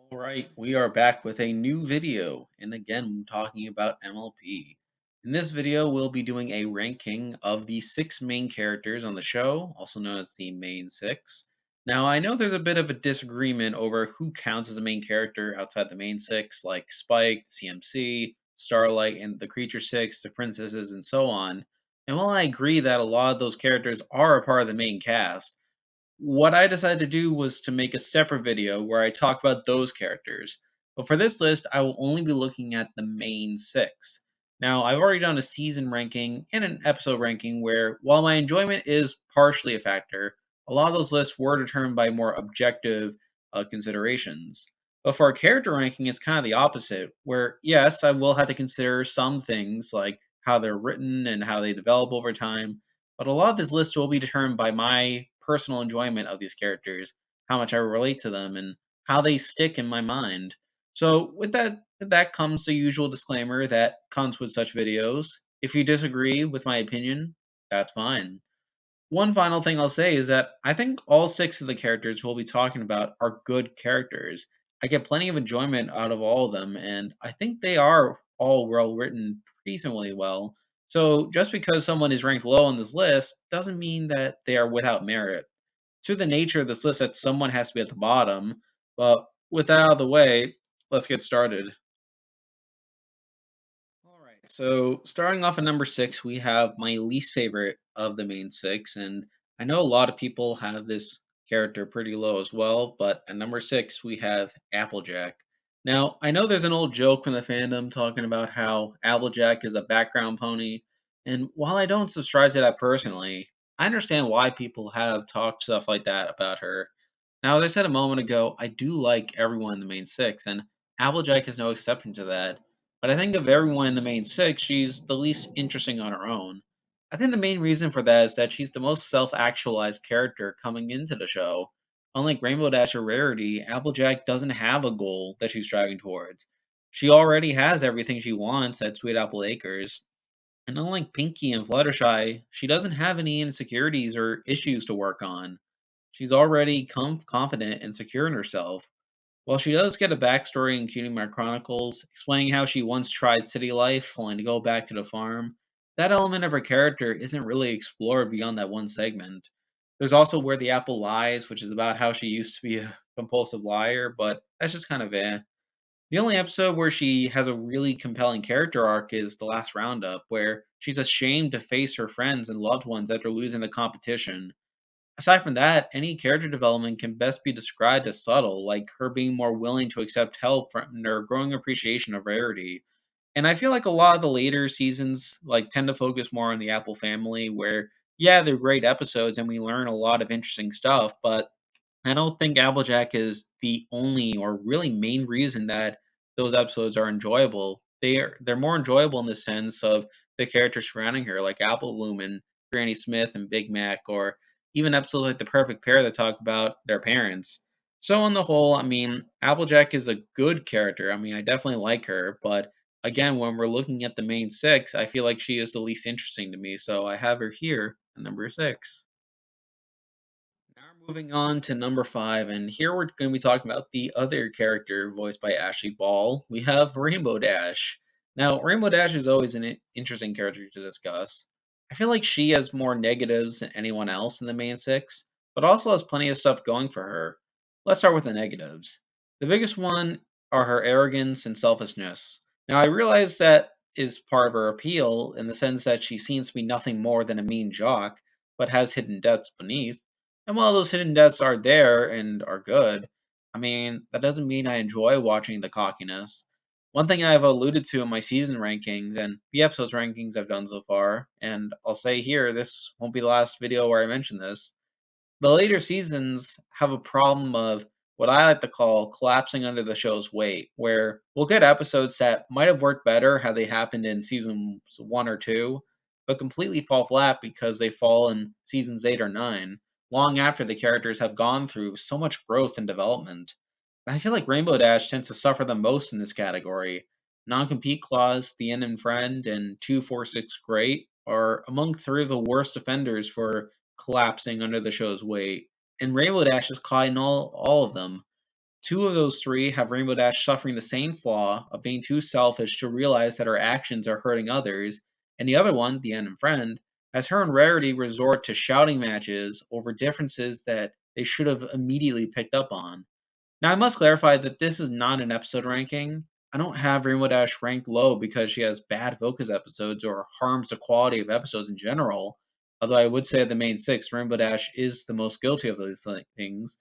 All right, we are back with a new video, and again, talking about MLP. In this video, we'll be doing a ranking of the six main characters on the show, also known as the main six. Now, I know there's a bit of a disagreement over who counts as a main character outside the main six, like Spike, CMC, Starlight, and the Creature Six, the Princesses, and so on. And while I agree that a lot of those characters are a part of the main cast, what I decided to do was to make a separate video where I talk about those characters. But for this list, I will only be looking at the main six. Now, I've already done a season ranking and an episode ranking where, while my enjoyment is partially a factor, a lot of those lists were determined by more objective considerations. But for a character ranking, it's kind of the opposite, where yes, I will have to consider some things like how they're written and how they develop over time, but a lot of this list will be determined by my personal enjoyment of these characters, how much I relate to them, and how they stick in my mind. So with that comes the usual disclaimer that comes with such videos. If you disagree with my opinion, that's fine. One final thing I'll say is that I think all six of the characters we'll be talking about are good characters. I get plenty of enjoyment out of all of them, and I think they are all well written decently well. So just because someone is ranked low on this list doesn't mean that they are without merit. To the nature of this list that someone has to be at the bottom, but with that out of the way, let's get started. All right. So starting off at number six, we have my least favorite of the main six, and I know a lot of people have this character pretty low as well. But at number six, we have Applejack. Now I know there's an old joke from the fandom talking about how Applejack is a background pony, and while I don't subscribe to that personally, I understand why people have talked stuff like that about her. Now, as I said a moment ago, I do like everyone in the main six, and Applejack is no exception to that. But I think of everyone in the main six, she's the least interesting on her own. I think the main reason for that is that she's the most self actualized character coming into the show. Unlike Rainbow Dash or Rarity, Applejack doesn't have a goal that she's striving towards. She already has everything she wants at Sweet Apple Acres. And unlike Pinkie and Fluttershy, she doesn't have any insecurities or issues to work on. She's already confident and secure in herself. While she does get a backstory in Cutie Mark Chronicles, explaining how she once tried city life only to go back to the farm, that element of her character isn't really explored beyond that one segment. There's also Where the Apple Lies, which is about how she used to be a compulsive liar, but that's just kind of The only episode where she has a really compelling character arc is the last roundup, where she's ashamed to face her friends and loved ones after losing the competition. Aside from that, any character development can best be described as subtle, like her being more willing to accept help from her growing appreciation of Rarity. And I feel like a lot of the later seasons tend to focus more on the Apple family, where yeah, they're great episodes and we learn a lot of interesting stuff, but I don't think Applejack is the only or really main reason that those episodes are enjoyable. They're more enjoyable in the sense of the characters surrounding her, like Apple Bloom and Granny Smith and Big Mac, or even episodes like The Perfect Pair that talk about their parents. So on the whole, I mean, Applejack is a good character. I mean, I definitely like her, but again, when we're looking at the main six, I feel like she is the least interesting to me. So I have her here at number six. Now we're moving on to number five, and here we're going to be talking about the other character voiced by Ashley Ball. We have Rainbow Dash. Now, Rainbow Dash is always an interesting character to discuss. I feel like she has more negatives than anyone else in the main six, but also has plenty of stuff going for her. Let's start with the negatives. The biggest one are her arrogance and selfishness. Now, I realize that is part of her appeal in the sense that she seems to be nothing more than a mean jock, but has hidden depths beneath. And while those hidden depths are there and are good, I mean, that doesn't mean I enjoy watching the cockiness. One thing I've alluded to in my season rankings and the episodes rankings I've done so far, and I'll say here, this won't be the last video where I mention this, the later seasons have a problem of what I like to call collapsing under the show's weight, where we'll get episodes that might have worked better had they happened in seasons one or two, but completely fall flat because they fall in seasons eight or nine, long after the characters have gone through so much growth and development. And I feel like Rainbow Dash tends to suffer the most in this category. Non compete clause, the End and Friend, and 246 Great are among three of the worst offenders for collapsing under the show's weight, and Rainbow Dash is caught in all of them. Two of those three have Rainbow Dash suffering the same flaw of being too selfish to realize that her actions are hurting others, and the other one, the End and Friend, has her and Rarity resort to shouting matches over differences that they should have immediately picked up on. Now, I must clarify that this is not an episode ranking. I don't have Rainbow Dash ranked low because she has bad focus episodes or harms the quality of episodes in general. Although I would say of the main six, Rainbow Dash is the most guilty of these things.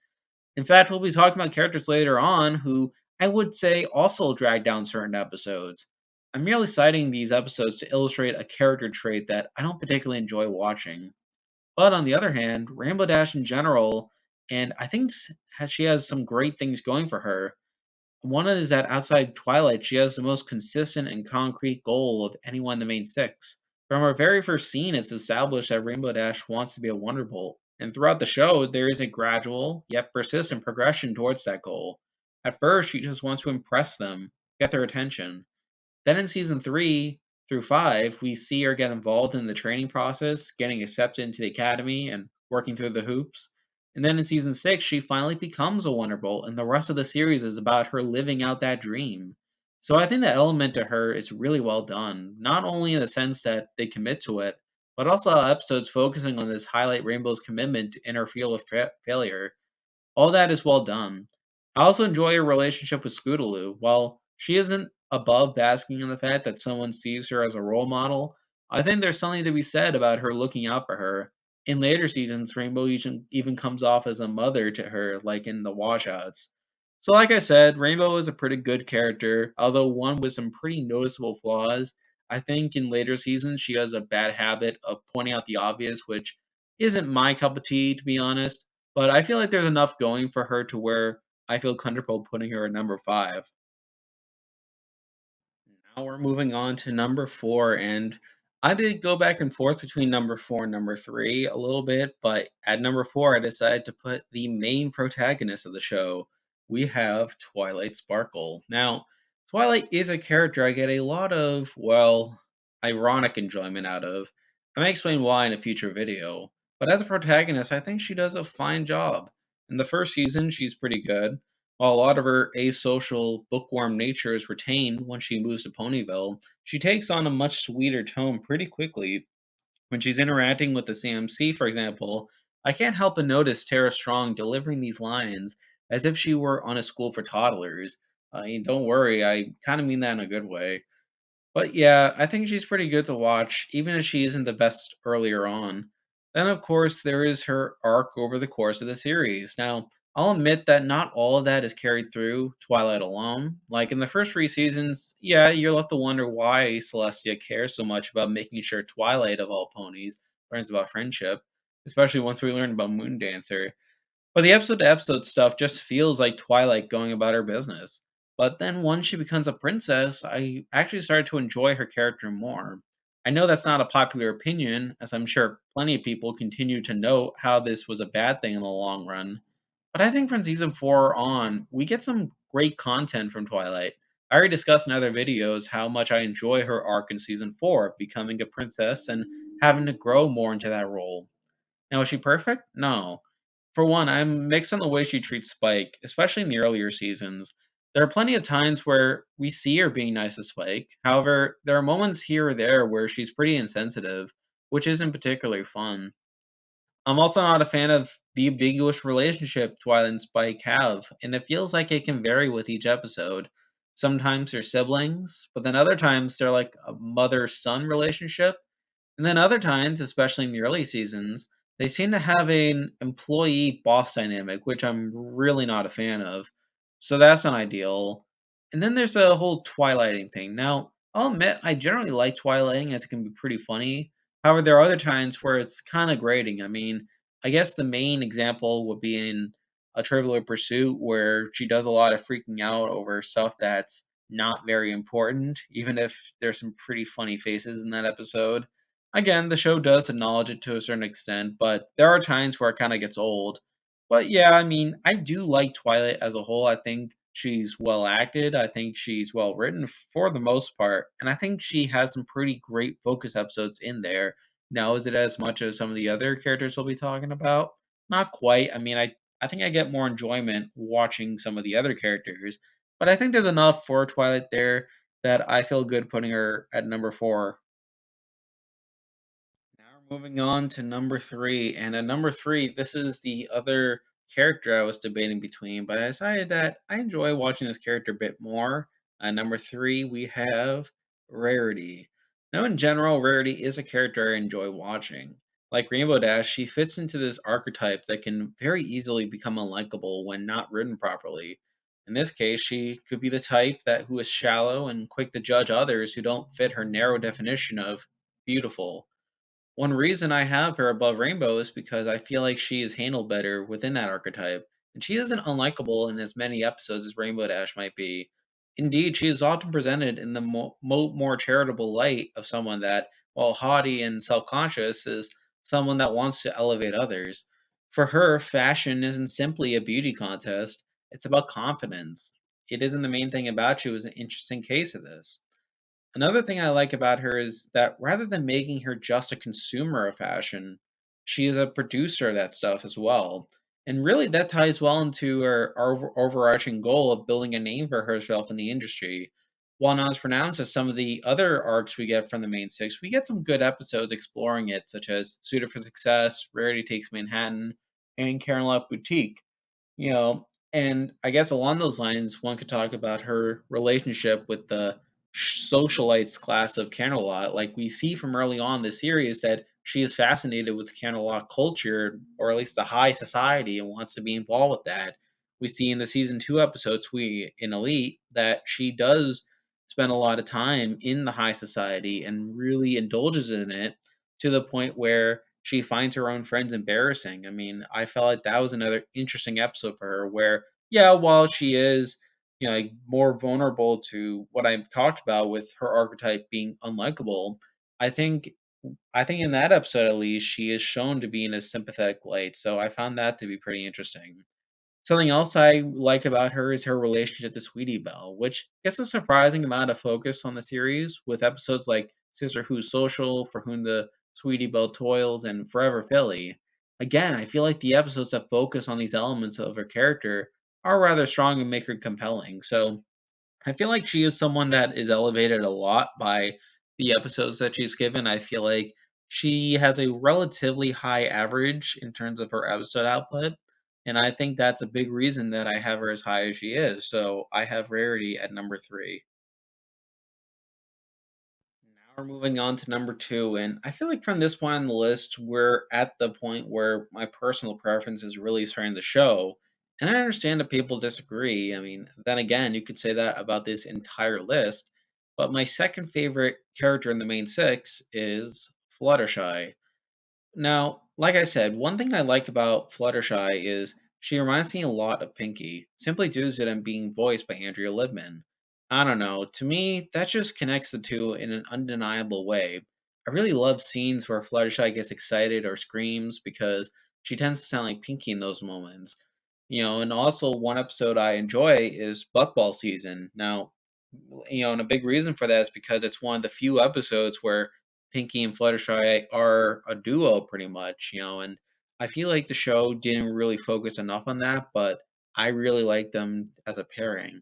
In fact, we'll be talking about characters later on who I would say also drag down certain episodes. I'm merely citing these episodes to illustrate a character trait that I don't particularly enjoy watching. But on the other hand, Rainbow Dash in general, and I think she has some great things going for her. One is that outside Twilight, she has the most consistent and concrete goal of anyone in the main six. From our very first scene, it's established that Rainbow Dash wants to be a Wonderbolt, and throughout the show, there is a gradual yet persistent progression towards that goal. At first, she just wants to impress them, get their attention. Then in season 3 through 5, we see her get involved in the training process, getting accepted into the academy and working through the hoops. And then in season 6, she finally becomes a Wonderbolt, and the rest of the series is about her living out that dream. So I think that element to her is really well done, not only in the sense that they commit to it, but also how episodes focusing on this highlight Rainbow's commitment to inner feel of failure. All that is well done. I also enjoy her relationship with Scootaloo. While she isn't above basking in the fact that someone sees her as a role model, I think there's something to be said about her looking out for her. In later seasons, Rainbow even comes off as a mother to her, like in the washouts. So, like I said, Rainbow is a pretty good character, although one with some pretty noticeable flaws. I think in later seasons, she has a bad habit of pointing out the obvious, which isn't my cup of tea, to be honest. But I feel like there's enough going for her to where I feel comfortable putting her at number 5. Now we're moving on to number 4, and I did go back and forth between number 4 and number 3 a little bit, but at number 4, I decided to put the main protagonist of the show. We have Twilight Sparkle. Now, Twilight is a character I get a lot of, well, ironic enjoyment out of. I may explain why in a future video, but as a protagonist, I think she does a fine job. In the first season, she's pretty good. While a lot of her asocial, bookworm nature is retained once she moves to Ponyville, she takes on a much sweeter tone pretty quickly. When she's interacting with the CMC, for example, I can't help but notice Tara Strong delivering these lines as if she were on a school for toddlers. I mean, don't worry, I kind of mean that in a good way. But yeah, I think she's pretty good to watch, even if she isn't the best earlier on. Then, of course, there is her arc over the course of the series. Now, I'll admit that not all of that is carried through Twilight alone. Like in the first 3 seasons, yeah, you're left to wonder why Celestia cares so much about making sure Twilight, of all ponies, learns about friendship, especially once we learn about Moondancer. But the episode to episode stuff just feels like Twilight going about her business. But then once she becomes a princess, I actually started to enjoy her character more. I know that's not a popular opinion, as I'm sure plenty of people continue to note how this was a bad thing in the long run. But I think from season 4 on, we get some great content from Twilight. I already discussed in other videos how much I enjoy her arc in season 4, becoming a princess and having to grow more into that role. Now, is she perfect? No. For one, I'm mixed on the way she treats Spike, especially in the earlier seasons. There are plenty of times where we see her being nice to Spike. However, there are moments here or there where she's pretty insensitive, which isn't particularly fun. I'm also not a fan of the ambiguous relationship Twilight and Spike have, and it feels like it can vary with each episode. Sometimes they're siblings, but then other times they're like a mother son relationship. And then other times, especially in the early seasons, they seem to have an employee boss dynamic, which I'm really not a fan of. So that's not ideal. And then there's a whole twilighting thing. Now, I'll admit I generally like twilighting as it can be pretty funny. However, there are other times where it's kind of grating. I mean, I guess the main example would be in a Trivial Pursuit where she does a lot of freaking out over stuff that's not very important, even if there's some pretty funny faces in that episode. Again, the show does acknowledge it to a certain extent, but there are times where it kind of gets old. But yeah, I mean, I do like Twilight as a whole. I think she's well acted. I think she's well written for the most part, and I think she has some pretty great focus episodes in there. Now, is it as much as some of the other characters we'll be talking about? Not quite. I mean, I I think I get more enjoyment watching some of the other characters. But I think there's enough for Twilight there that I feel good putting her at number 4. Now we're moving on to number 3, and at number 3, this is the other character I was debating between, but I decided that I enjoy watching this character a bit more. At number 3, we have Rarity. Now, in general, Rarity is a character I enjoy watching. Like Rainbow Dash, she fits into this archetype that can very easily become unlikable when not written properly. In this case, she could be the type that who is shallow and quick to judge others who don't fit her narrow definition of beautiful. One reason I have her above Rainbow is because I feel like she is handled better within that archetype, and she isn't unlikable in as many episodes as Rainbow Dash might be. Indeed, she is often presented in the more charitable light of someone that, while haughty and self conscious, is someone that wants to elevate others. For her, fashion isn't simply a beauty contest, it's about confidence. It isn't the main thing about you is an interesting case of this. Another thing I like about her is that rather than making her just a consumer of fashion, she is a producer of that stuff as well. And really, that ties well into her overarching goal of building a name for herself in the industry. While not as pronounced as some of the other arcs we get from the main six, we get some good episodes exploring it, such as Suitor for Success, Rarity Takes Manhattan, and Karen Love Boutique. And I guess along those lines, one could talk about her relationship with the socialites class of Camelot. Like we see from early on in the series that she is fascinated with Camelot culture, or at least the high society, and wants to be involved with that. We see in the season 2 episodes we in Elite that she does spend a lot of time in the high society and really indulges in it to the point where she finds her own friends embarrassing. I mean, I felt like that was another interesting episode for her where, yeah, while she is, like more vulnerable to what I talked about with her archetype being unlikable, I think I think in that episode at least she is shown to be in a sympathetic light. So I found that to be pretty interesting. Something else I like about her is her relationship to Sweetie Belle, which gets a surprising amount of focus on the series, with episodes like Sister Who's Social, For Whom the Sweetie Belle Toils, and Forever Philly. Again, I feel like the episodes that focus on these elements of her character are rather strong and make her compelling. So I feel like she is someone that is elevated a lot by the episodes that she's given. I feel like she has a relatively high average in terms of her episode output, and I think that's a big reason that I have her as high as she is. So I have Rarity at number 3. Now we're moving on to number 2, and I feel like from this point on the list, we're at the point where my personal preference is really starting to show. And I understand that people disagree. I mean, then again, you could say that about this entire list. But my second favorite character in the main six is Fluttershy. Now, like I said, one thing I like about Fluttershy is she reminds me a lot of Pinkie, simply due to them being voiced by Andrea Libman. I don't know, to me, that just connects the two in an undeniable way. I really love scenes where Fluttershy gets excited or screams because she tends to sound like Pinkie in those moments. And also one episode I enjoy is Buckball season. Now, and a big reason for that is because it's one of the few episodes where Pinkie and Fluttershy are a duo pretty much, and I feel like the show didn't really focus enough on that, but I really like them as a pairing.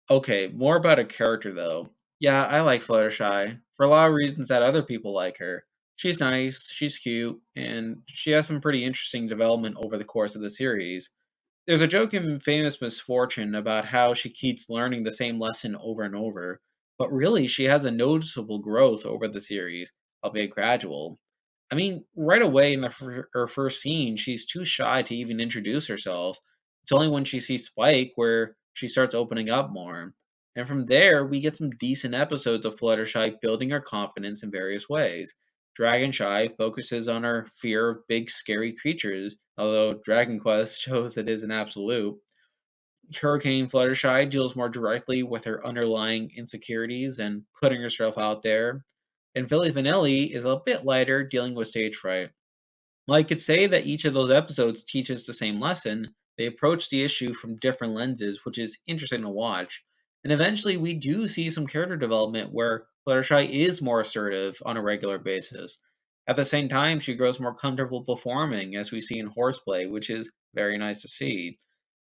Okay, more about a character though. Yeah, I like Fluttershy for a lot of reasons that other people like her. She's nice, she's cute, and she has some pretty interesting development over the course of the series. There's a joke in Famous Misfortune about how she keeps learning the same lesson over and over, but really she has a noticeable growth over the series, albeit gradual. I mean, right away in her first scene, she's too shy to even introduce herself. It's only when she sees Spike where she starts opening up more. And from there, we get some decent episodes of Fluttershy building her confidence in various ways. Dragon Shy focuses on her fear of big, scary creatures, although Dragon Quest shows it is an absolute. Hurricane Fluttershy deals more directly with her underlying insecurities and putting herself out there. And Philly Vanilli is a bit lighter, dealing with stage fright. Well, I could say that each of those episodes teaches the same lesson. They approach the issue from different lenses, which is interesting to watch. And eventually, we do see some character development where Fluttershy is more assertive on a regular basis. At the same time, she grows more comfortable performing, as we see in Horseplay, which is very nice to see.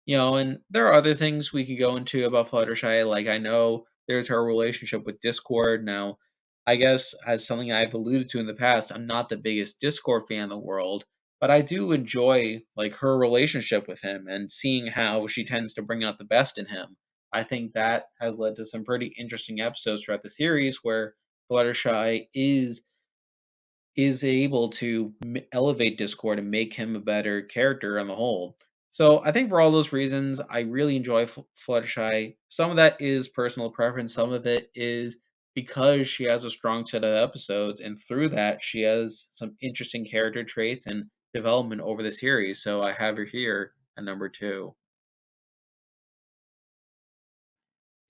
And there are other things we could go into about Fluttershy. Like, I know there's her relationship with Discord. Now, I guess, as something I've alluded to in the past, I'm not the biggest Discord fan in the world, but I do enjoy, like, her relationship with him and seeing how she tends to bring out the best in him. I think that has led to some pretty interesting episodes throughout the series where Fluttershy is able to elevate Discord and make him a better character on the whole. So I think for all those reasons, I really enjoy Fluttershy. Some of that is personal preference. Some of it is because she has a strong set of episodes, and through that, she has some interesting character traits and development over the series. So I have her here at number two.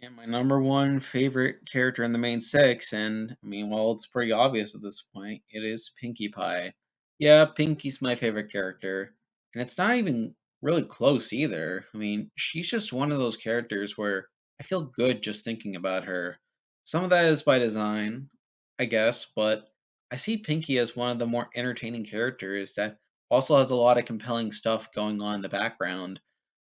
And my number one favorite character in the main six, and I mean, well, it's pretty obvious at this point, it is Pinkie Pie. Yeah, Pinkie's my favorite character, and it's not even really close either. I mean, she's just one of those characters where I feel good just thinking about her. Some of that is by design, I guess, but I see Pinkie as one of the more entertaining characters that also has a lot of compelling stuff going on in the background.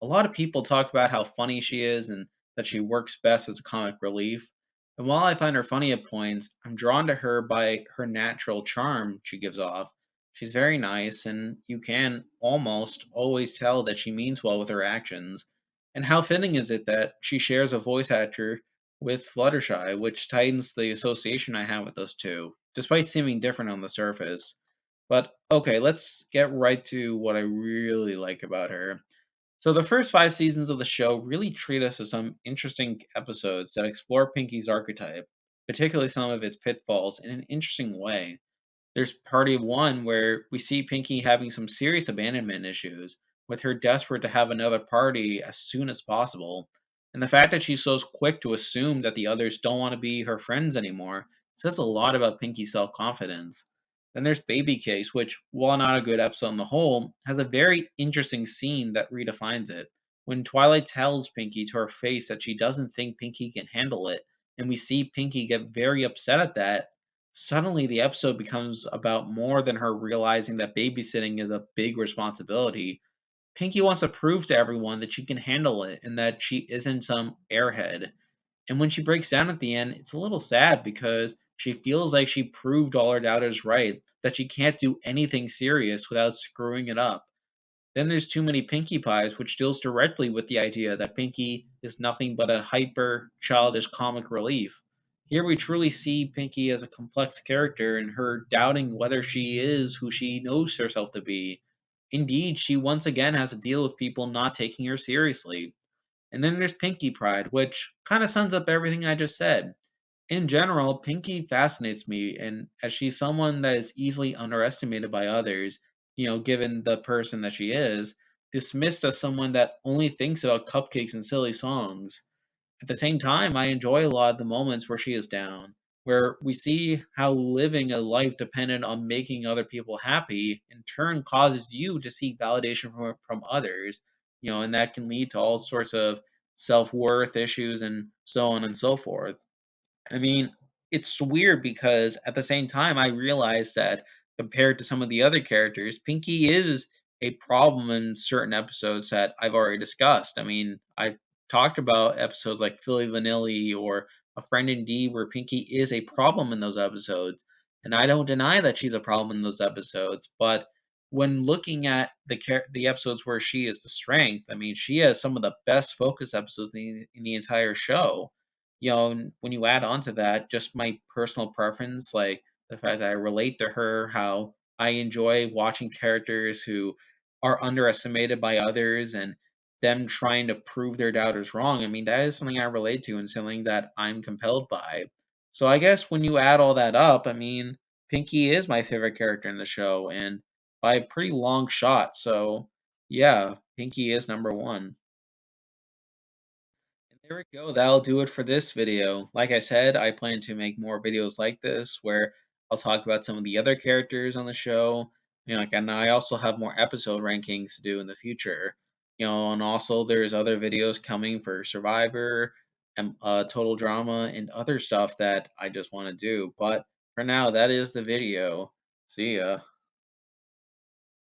A lot of people talk about how funny she is and that she works best as a comic relief. And while I find her funny at points, I'm drawn to her by her natural charm she gives off. She's very nice, and you can almost always tell that she means well with her actions. And how fitting is it that she shares a voice actor with Fluttershy, which tightens the association I have with those two, despite seeming different on the surface. But okay, let's get right to what I really like about her. So the first five seasons of the show really treat us to some interesting episodes that explore Pinkie's archetype, particularly some of its pitfalls, in an interesting way. There's party one where we see Pinkie having some serious abandonment issues, with her desperate to have another party as soon as possible. And the fact that she's so quick to assume that the others don't want to be her friends anymore says a lot about Pinkie's self confidence. Then there's Baby Case, which, while not a good episode on the whole, has a very interesting scene that redefines it. When Twilight tells Pinkie to her face that she doesn't think Pinkie can handle it, and we see Pinkie get very upset at that, suddenly the episode becomes about more than her realizing that babysitting is a big responsibility. Pinkie wants to prove to everyone that she can handle it and that she isn't some airhead. And when she breaks down at the end, it's a little sad because she feels like she proved all her doubters right, that she can't do anything serious without screwing it up. Then there's Too Many Pinkie Pies, which deals directly with the idea that Pinkie is nothing but a hyper, childish comic relief. Here we truly see Pinkie as a complex character and her doubting whether she is who she knows herself to be. Indeed, she once again has to deal with people not taking her seriously. And then there's Pinkie Pride, which kind of sums up everything I just said. In general, Pinkie fascinates me, and as she's someone that is easily underestimated by others, given the person that she is, dismissed as someone that only thinks about cupcakes and silly songs. At the same time, I enjoy a lot of the moments where she is down, where we see how living a life dependent on making other people happy in turn causes you to seek validation from others, and that can lead to all sorts of self worth issues and so on and so forth. I mean, it's weird because at the same time, I realize that compared to some of the other characters, Pinkie is a problem in certain episodes that I've already discussed. I mean, I talked about episodes like Philly Vanilli or A Friend Indeed, where Pinkie is a problem in those episodes. And I don't deny that she's a problem in those episodes. But when looking at the episodes where she is the strength, I mean, she has some of the best focus episodes in the entire show. And when you add on to that, just my personal preference, like the fact that I relate to her, how I enjoy watching characters who are underestimated by others and them trying to prove their doubters wrong. I mean, that is something I relate to and something that I'm compelled by. So I guess when you add all that up, I mean, Pinkie is my favorite character in the show and by a pretty long shot. So yeah, Pinkie is number one. And there we go. That'll do it for this video. Like I said, I plan to make more videos like this where I'll talk about some of the other characters on the show. And I also have more episode rankings to do in the future. And also there's other videos coming for Survivor and Total Drama and other stuff that I just want to do. But for now, that is the video. See ya.